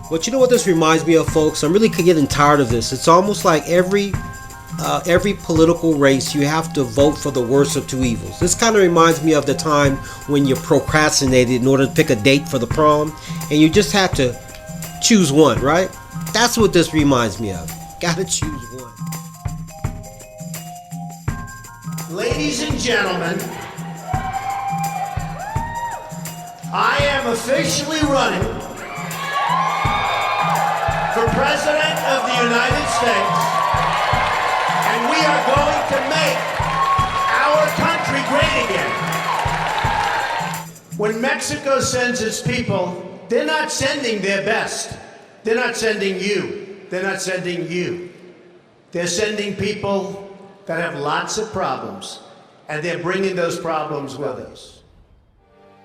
But you know what this reminds me of, folks? I'm really getting tired of this. It's almost like every political race, you have to vote for the worst of two evils. This kind of reminds me of the time when you procrastinated in order to pick a date for the prom, and you just had to choose one, right? That's what this reminds me of. Gotta choose one. Ladies and gentlemen, I am officially running for President of the United States, and we are going to make our country great again. When Mexico sends its people, they're not sending their best. They're not sending you. They're not sending you. They're sending people that have lots of problems, and they're bringing those problems with us.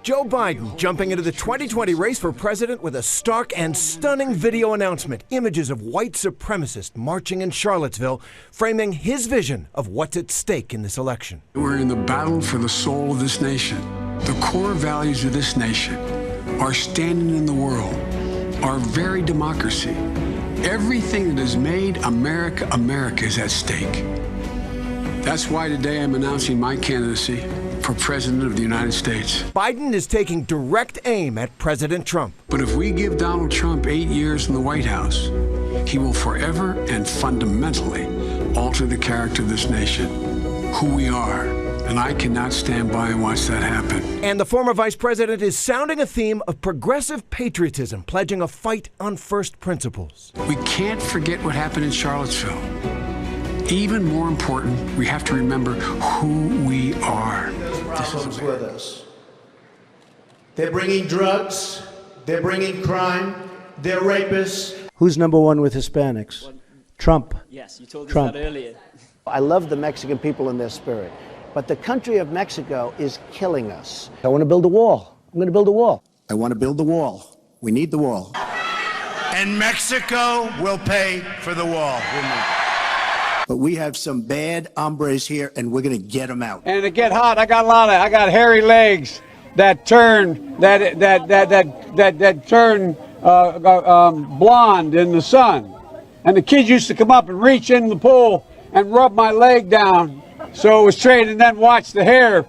Joe Biden jumping into the 2020 race for president with a stark and stunning video announcement. Images of white supremacists marching in Charlottesville, framing his vision of what's at stake in this election. We're in the battle for the soul of this nation. The core values of this nation, our standing in the world, our very democracy. Everything that has made America, America is at stake. That's why today I'm announcing my candidacy for President of the United States. Biden is taking direct aim at President Trump. But if we give Donald Trump 8 years in the White House, he will forever and fundamentally alter the character of this nation, who we are. And I cannot stand by and watch that happen. And the former vice president is sounding a theme of progressive patriotism, pledging a fight on first principles. We can't forget what happened in Charlottesville. Even more important, we have to remember who we are. Problems with us. They're bringing drugs, they're bringing crime, they're rapists. Who's number one with Hispanics? Trump. Yes, you told us Trump. that earlier. I love the Mexican people and their spirit, but the country of Mexico is killing us. I want to build a wall. I'm going to build a wall. I want to build the wall. We need the wall. And Mexico will pay for the wall. But we have some bad hombres here, and we're going to get them out. And to get hot, I got hairy legs that turn blonde in the sun. And the kids used to come up and reach in the pool and rub my leg down so it was straight, and then watch the hair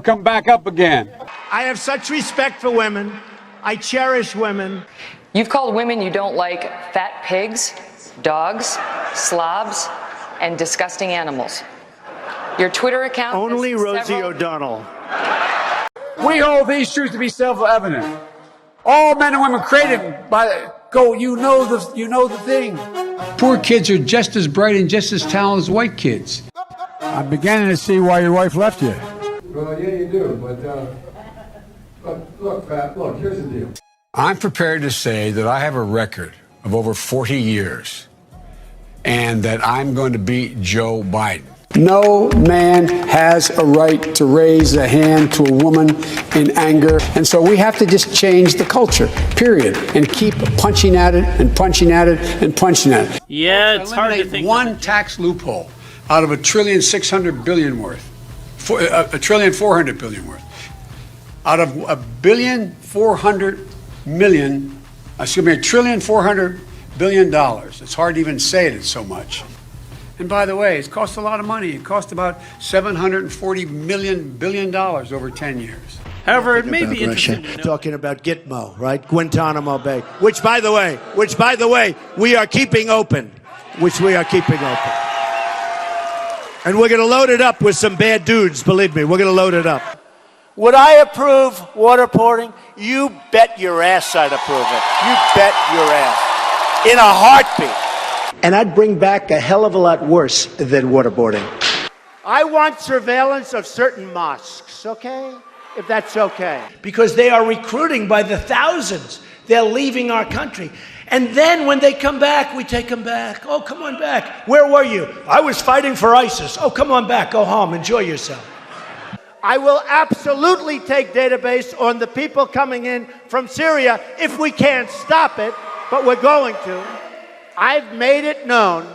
come back up again. I have such respect for women. I cherish women. You've called women you don't like fat pigs, dogs, slobs, and disgusting animals. Your Twitter account... Only Rosie O'Donnell. We hold these truths to be self-evident. All men and women created by the... You know the thing. Poor kids are just as bright and just as talented as white kids. I'm beginning to see why your wife left you. Well, yeah, you do, but look, Pat, look, here's the deal. I'm prepared to say that I have a record of over 40 years and that I'm going to beat Joe Biden. No man has a right to raise a hand to a woman in anger. And so we have to just change the culture, period, and keep punching at it and punching at it and punching at it. Yeah, it's hard to think. One tax loophole out of $1.6 trillion worth, $1.4 trillion worth. Out of $1.4 billion. It's hard to even say it, it's so much. And by the way, it's cost a lot of money. It cost about $740 billion over 10 years. However, it may be interesting to know. Talking about Gitmo, right? Guantanamo Bay, which by the way, we are keeping open. And we're going to load it up with some bad dudes, believe me. We're going to load it up. Would I approve waterboarding? You bet your ass I'd approve it. You bet your ass. In a heartbeat. And I'd bring back a hell of a lot worse than waterboarding. I want surveillance of certain mosques, okay? If that's okay. Because they are recruiting by the thousands. They're leaving our country. And then when they come back, we take them back. Oh, come on back. Where were you? I was fighting for ISIS. Oh, come on back. Go home. Enjoy yourself. I will absolutely take database on the people coming in from Syria if we can't stop it, but we're going to. I've made it known,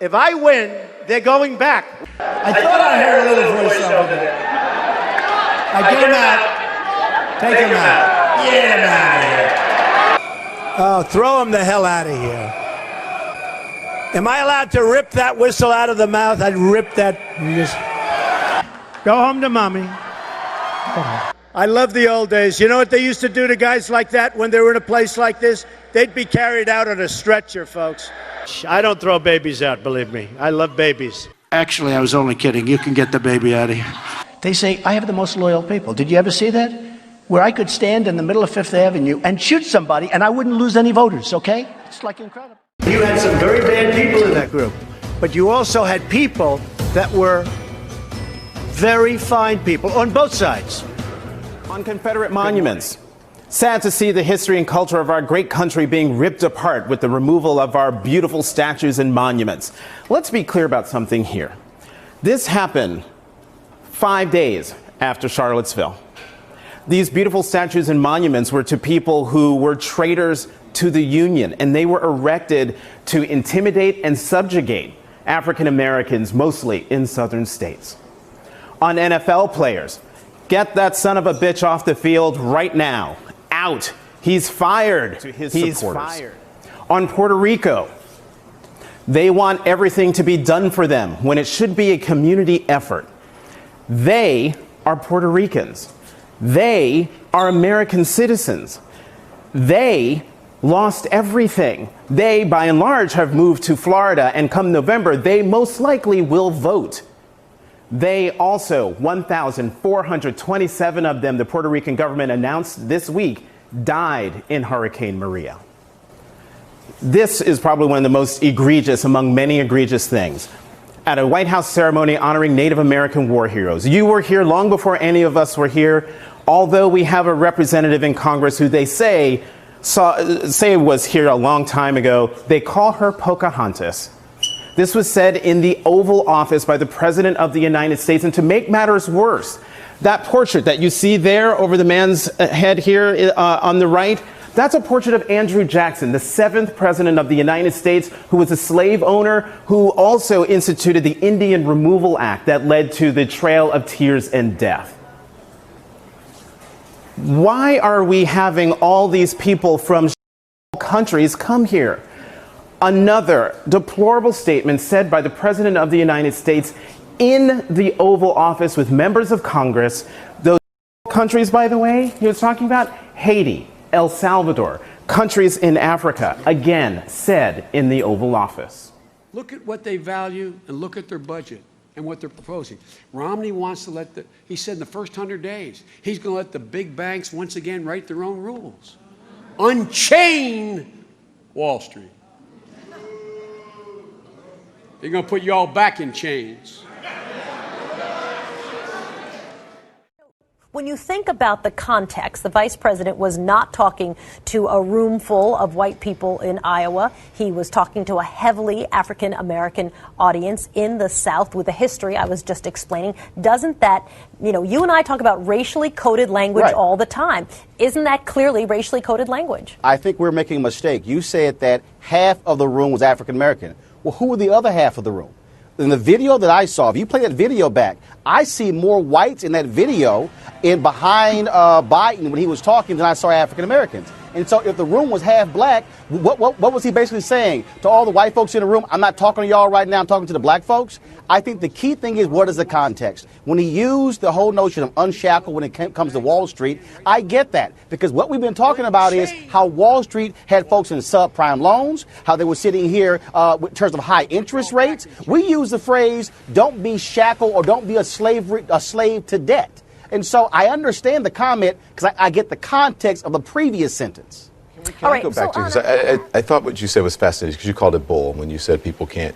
if I win, they're going back. I thought I heard a little voice over there. Get him out. Take him out. Get him out of here. Oh, throw him the hell out of here. Am I allowed to rip that whistle out of the mouth? I'd rip that. Go home to mommy. I love the old days. You know what they used to do to guys like that when they were in a place like this? They'd be carried out on a stretcher, folks. I don't throw babies out, believe me. I love babies. Actually, I was only kidding. You can get the baby out of here. They say, I have the most loyal people. Did you ever see that? Where I could stand in the middle of Fifth Avenue and shoot somebody and I wouldn't lose any voters, okay? It's like incredible. You had some very bad people in that group, but you also had people that were very fine people on both sides. On Confederate monuments. Sad to see the history and culture of our great country being ripped apart with the removal of our beautiful statues and monuments. Let's be clear about something here. This happened 5 days after Charlottesville. These beautiful statues and monuments were to people who were traitors to the Union, and they were erected to intimidate and subjugate African Americans, mostly in southern states. On NFL players, get that son of a bitch off the field right now. Out. He's fired. To his supporters. Fired. On Puerto Rico, they want everything to be done for them when it should be a community effort. They are Puerto Ricans. They are American citizens. They lost everything. They, by and large, have moved to Florida, and come November, they most likely will vote. They also, 1,427 of them, the Puerto Rican government announced this week, died in Hurricane Maria. This is probably one of the most egregious among many egregious things. At a White House ceremony honoring Native American war heroes. You were here long before any of us were here, although we have a representative in Congress who they say was here a long time ago. They call her Pocahontas. This was said in the Oval Office by the President of the United States. And to make matters worse, that portrait that you see there over the man's head here on the right, that's a portrait of Andrew Jackson, the 7th President of the United States, who was a slave owner, who also instituted the Indian Removal Act that led to the Trail of Tears and Death. Why are we having all these people from countries come here? Another deplorable statement said by the President of the United States in the Oval Office with members of Congress. Those countries, by the way, he was talking about Haiti, El Salvador, countries in Africa, again said in the Oval Office. Look at what they value and look at their budget and what they're proposing. Romney wants to he said in the first 100 days, he's going to let the big banks once again write their own rules. Unchain Wall Street. They're going to put you all back in chains. When you think about the context, the vice president was not talking to a room full of white people in Iowa. He was talking to a heavily African American audience in the South with the history I was just explaining. Doesn't that, you and I talk about racially coded language all the time. Isn't that clearly racially coded language? I think we're making a mistake. You said that half of the room was African American. Well, who were the other half of the room? In the video that I saw, if you play that video back, I see more whites in that video behind Biden when he was talking than I saw African Americans. And so if the room was half black, what was he basically saying to all the white folks in the room? I'm not talking to y'all right now, I'm talking to the black folks. I think the key thing is, what is the context? When he used the whole notion of unshackled when it comes to Wall Street, I get that. Because what we've been talking about is how Wall Street had folks in subprime loans, how they were sitting here in terms of high interest rates. We use the phrase, don't be shackled or don't be a slave to debt. And so I understand the comment because I get the context of the previous sentence. Can I go back to this? I thought what you said was fascinating because you called it bull when you said people can't,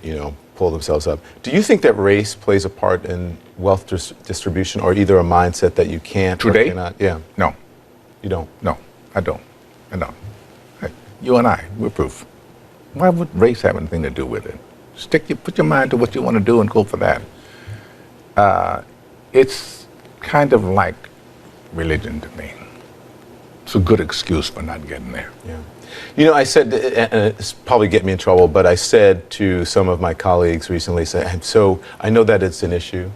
pull themselves up. Do you think that race plays a part in wealth distribution, or either a mindset that you can't Today? or cannot? Yeah. No. You don't? No, I don't. You and I, we're proof. Why would race have anything to do with it? Put your mind to what you want to do and go for that. It's kind of like religion to me. It's a good excuse for not getting there. Yeah. I said, and it's probably get me in trouble, but I said to some of my colleagues recently, so I know that it's an issue,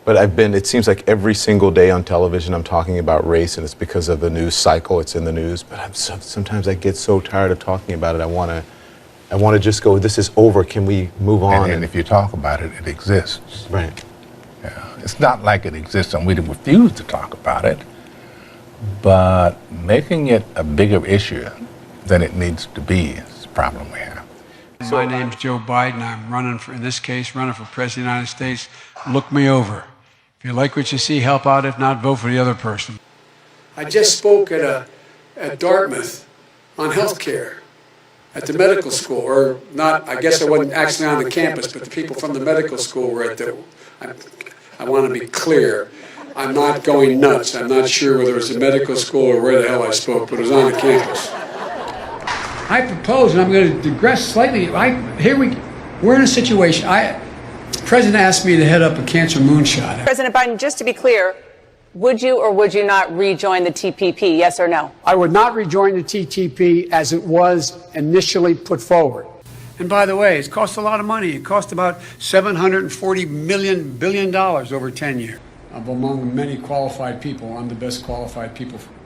But it seems like every single day on television I'm talking about race, and it's because of the news cycle, it's in the news, but sometimes I get so tired of talking about it. I want to just go, this is over, can we move on? And if you talk about it, it exists. Right. Yeah. It's not like it exists and we refuse to talk about it, but making it a bigger issue than it needs to be is the problem we have. My name's Joe Biden. I'm running for President of the United States. Look me over. If you like what you see, help out. If not, vote for the other person. I just spoke at Dartmouth on health care at the medical school, or not, I guess I wasn't actually on the campus, but the people from the medical school were at the, I want to be clear. I'm not going nuts. I'm not sure whether it was a medical school or where the hell I spoke, but it was on the campus. I propose, and I'm going to digress slightly. We're in a situation. The president asked me to head up a cancer moonshot. President Biden, just to be clear, would you or would you not rejoin the TPP? Yes or no? I would not rejoin the TPP as it was initially put forward. And by the way, it's cost a lot of money. It cost about $740 billion over 10 years. Among many qualified people, I'm the best qualified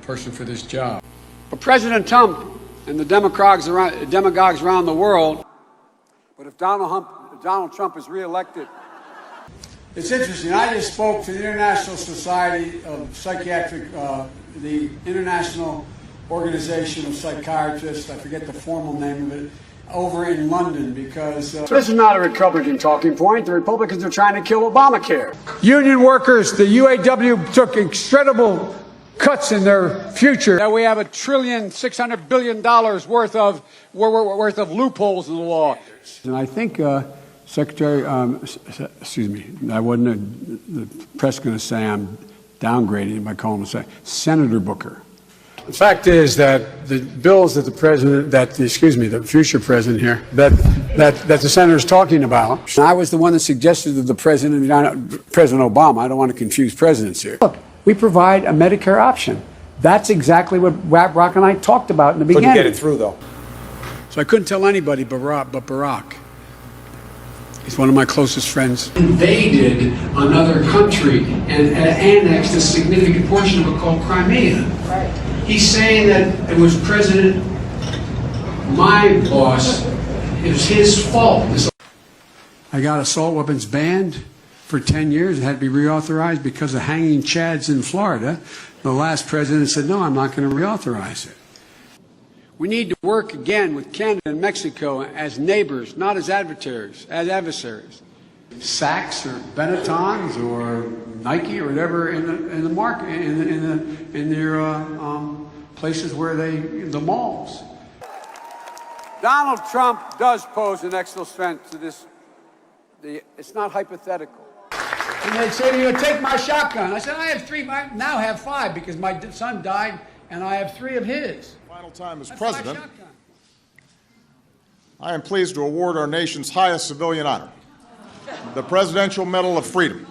person for this job. But President Trump and the demagogues around the world. But if Donald Trump is reelected, it's interesting. I just spoke to the International Society of Psychiatric, the International Organization of Psychiatrists. I forget the formal name of it. Over in London, because this is not a Republican talking point. The Republicans are trying to kill Obamacare. Union workers, the UAW took incredible cuts in their future. Now we have $1.6 trillion worth of loopholes in the law. And I think Secretary, excuse me, the press going to say I'm downgrading him by calling him Senator Booker. The fact is that the bills that the future president here, that the senator is talking about, I was the one that suggested to the President Obama, I don't want to confuse presidents here. Look, we provide a Medicare option. That's exactly what Barack and I talked about in the beginning. Couldn't get it through, though. So I couldn't tell anybody but Barack. He's one of my closest friends. Invaded another country and annexed a significant portion of it called Crimea. Right. He's saying that it was my boss, it was his fault. I got assault weapons banned for 10 years. It had to be reauthorized because of hanging chads in Florida. The last president said, no, I'm not going to reauthorize it. We need to work again with Canada and Mexico as neighbors, not as adversaries. Saks or Benettons or Nike or whatever in the market in their places where the malls. Donald Trump does pose an extra threat to this. It's not hypothetical. And they say to you, take my shotgun. I said, I have 3. I now have 5 because my son died, and I have 3 of his. Final time as president, I am pleased to award our nation's highest civilian honor, the Presidential Medal of Freedom.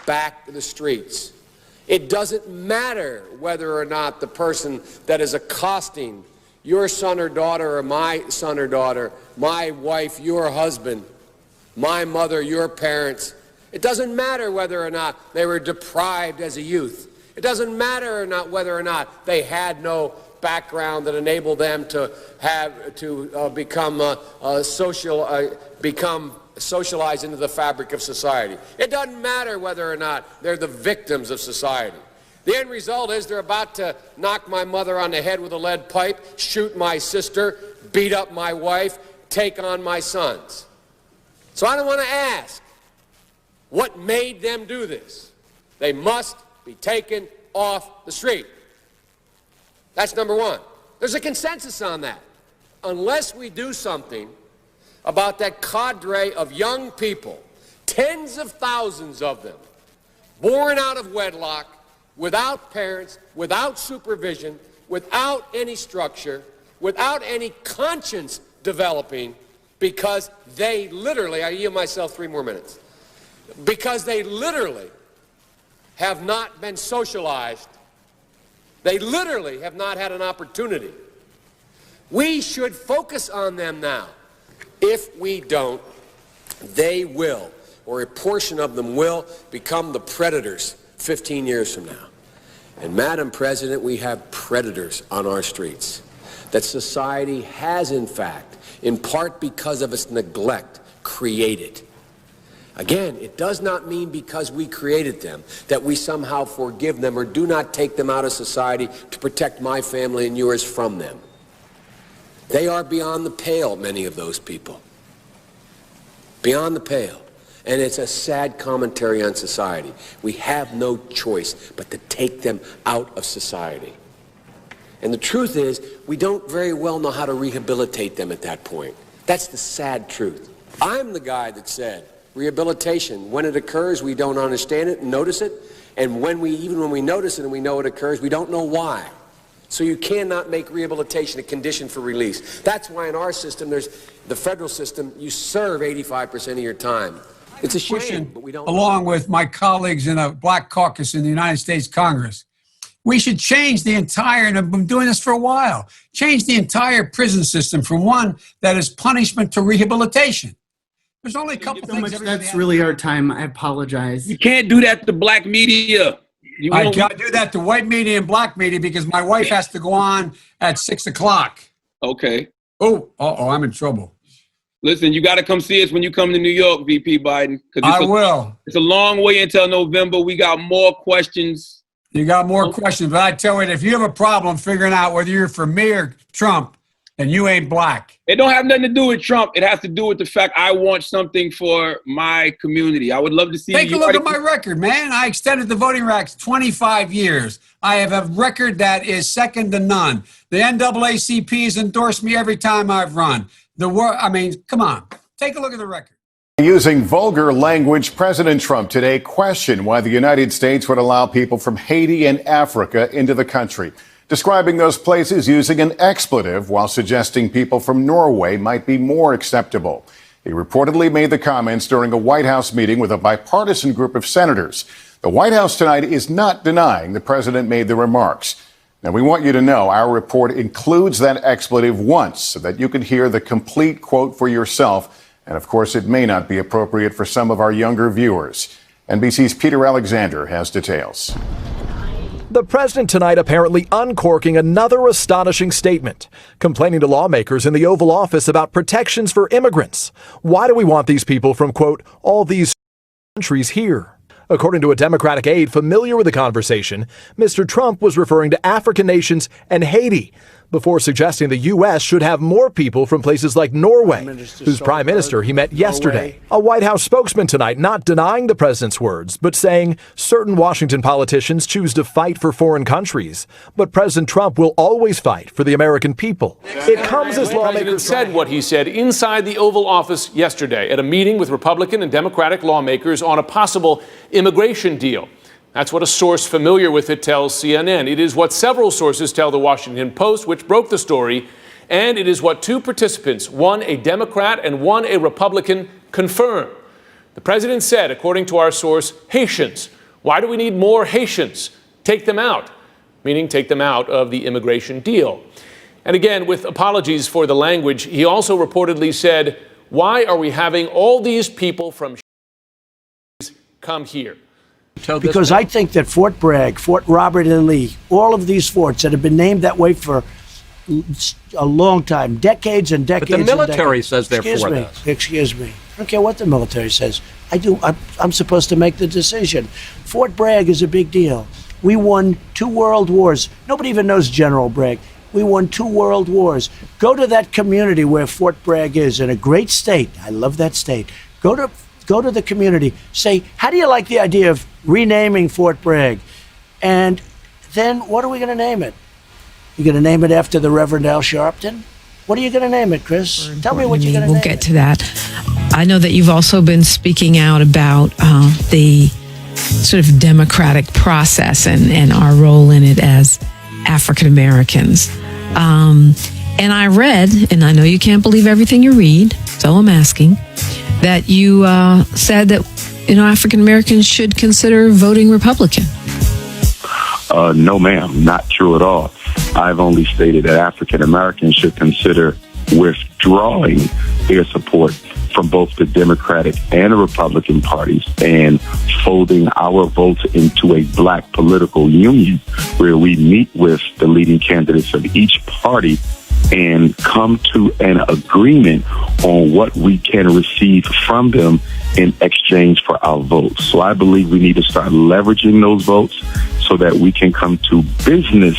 Back to the streets. It doesn't matter whether or not the person that is accosting your son or daughter or my son or daughter, my wife, your husband, my mother, your parents. It doesn't matter whether or not they were deprived as a youth. It doesn't matter or not whether or not they had no background that enabled them to become socialized into the fabric of society. It doesn't matter whether or not they're the victims of society. The end result is they're about to knock my mother on the head with a lead pipe, shoot my sister, beat up my wife, take on my sons. So I don't want to ask what made them do this. They must be taken off the street. That's number one. There's a consensus on that. Unless we do something about that cadre of young people, tens of thousands of them, born out of wedlock, without parents, without supervision, without any structure, without any conscience developing, because they literally, I yield myself 3 more minutes, because they literally have not been socialized. They literally have not had an opportunity. We should focus on them now. If we don't, they will, or a portion of them will, become the predators 15 years from now. And Madam President, we have predators on our streets that society has, in fact, in part because of its neglect, created. Again, it does not mean because we created them that we somehow forgive them or do not take them out of society to protect my family and yours from them. They are beyond the pale, many of those people. Beyond the pale. And it's a sad commentary on society. We have no choice but to take them out of society. And the truth is, we don't very well know how to rehabilitate them at that point. That's the sad truth. I'm the guy that said, rehabilitation, when it occurs, we don't understand it and notice it. And even when we notice it and we know it occurs, we don't know why. So you cannot make rehabilitation a condition for release. That's why in our system, there's the federal system, you serve 85% of your time. It's a shame, but we don't. Along with my colleagues in a black caucus in the United States Congress, we should change the entire, and I've been doing this for a while, change the entire prison system from one that is punishment to rehabilitation. There's only a couple things. That's really our time. I apologize. You can't do that to black media. I can't do that to white media and black media because my wife has to go on at 6 o'clock. Okay. Oh, I'm in trouble. Listen, you got to come see us when you come to New York, VP Biden. I will. It's a long way until November. We got more questions. You got more questions, but I tell you, if you have a problem figuring out whether you're for me or Trump, then you ain't black. It don't have nothing to do with Trump. It has to do with the fact I want something for my community. I would love to see. Take a look at my record, man. I extended the voting rights 25 years. I have a record that is second to none. The NAACP has endorsed me every time I've run. Come on. Take a look at the record. Using vulgar language, President Trump today questioned why the United States would allow people from Haiti and Africa into the country, describing those places using an expletive while suggesting people from Norway might be more acceptable. He reportedly made the comments during a White House meeting with a bipartisan group of senators. The White House tonight is not denying the president made the remarks. Now, we want you to know our report includes that expletive once so that you can hear the complete quote for yourself. And of course, it may not be appropriate for some of our younger viewers. NBC's Peter Alexander has details. The president tonight apparently uncorking another astonishing statement, complaining to lawmakers in the Oval Office about protections for immigrants. Why do we want these people from, quote, all these countries here? According to a Democratic aide familiar with the conversation, Mr. Trump was referring to African nations and Haiti before suggesting the U.S. should have more people from places like Norway, whose prime minister he met yesterday. A White House spokesman tonight not denying the president's words, but saying certain Washington politicians choose to fight for foreign countries. But President Trump will always fight for the American people. It comes as lawmakers said what he said inside the Oval Office yesterday at a meeting with Republican and Democratic lawmakers on a possible immigration deal. That's what a source familiar with it tells CNN. It is what several sources tell the Washington Post, which broke the story. And it is what two participants, one a Democrat and one a Republican, confirmed. The president said, according to our source, Haitians. Why do we need more Haitians? Take them out, meaning take them out of the immigration deal. And again, with apologies for the language, he also reportedly said, why are we having all these people from come here? Because I think that Fort Bragg, Fort Robert E. Lee, all of these forts that have been named that way for a long time, decades and decades. But the military says they're for this. Excuse me. I don't care what the military says. I'm supposed to make the decision. Fort Bragg is a big deal. We won 2 world wars. Nobody even knows General Bragg. We won 2 world wars. Go to that community where Fort Bragg is in a great state. I love that state. Go to the community. Say, how do you like the idea of renaming Fort Bragg? And then what are we going to name it? You going to name it after the Reverend Al Sharpton? What are you going to name it, Chris? Tell me what you're going to We'll name get it. to that. I know that you've also been speaking out about the sort of democratic process and our role in it as African Americans. And I read, and I know you can't believe everything you read, so I'm asking, that you said that African Americans should consider voting Republican. No, ma'am, not true at all. I've only stated that African Americans should consider withdrawing their support from both the Democratic and the Republican parties and folding our votes into a black political union where we meet with the leading candidates of each party and come to an agreement on what we can receive from them in exchange for our votes. So I believe we need to start leveraging those votes so that we can come to business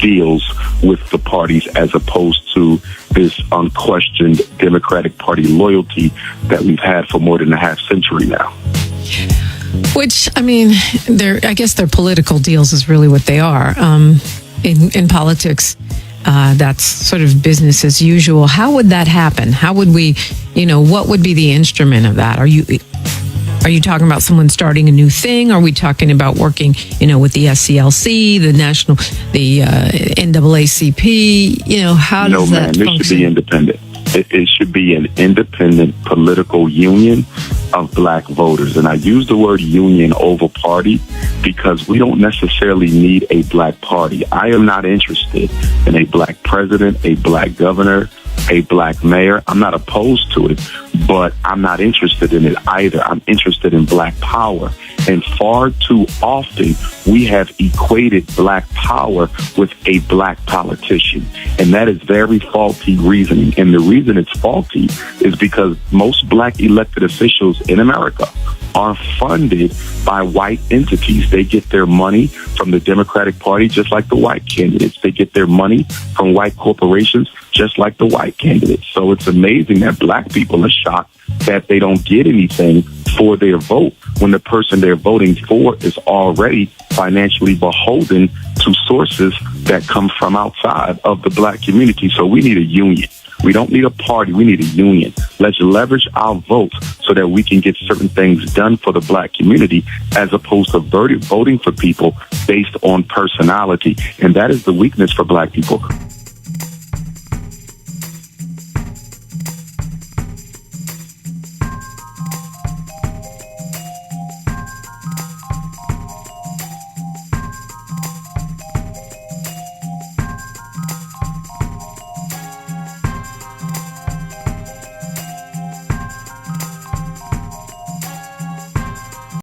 deals with the parties as opposed to this unquestioned Democratic Party loyalty that we've had for more than a half century now. Which, I mean, I guess they're political deals is really what they are. In politics, that's sort of business as usual. How would that happen? How would we, what would be the instrument of that? Are you talking about someone starting a new thing? Are we talking about working, with the SCLC, the NAACP? How does that function? No, man, this should be independent. It should be an independent political union of black voters. And I use the word union over party because we don't necessarily need a black party. I am not interested in a black president, a black governor, a black mayor. I'm not opposed to it, but I'm not interested in it either. I'm interested in black power. And far too often, we have equated black power with a black politician. And that is very faulty reasoning. And the reason it's faulty is because most black elected officials in America are funded by white entities. They get their money from the Democratic Party just like the white candidates. They get their money from white corporations just like the white candidates. So it's amazing that black people are shocked that they don't get anything for their vote when the person they're voting for is already financially beholden to sources that come from outside of the black community. So we need a union. We don't need a party. We need a union. Let's leverage our votes so that we can get certain things done for the black community as opposed to voting for people based on personality. And that is the weakness for black people.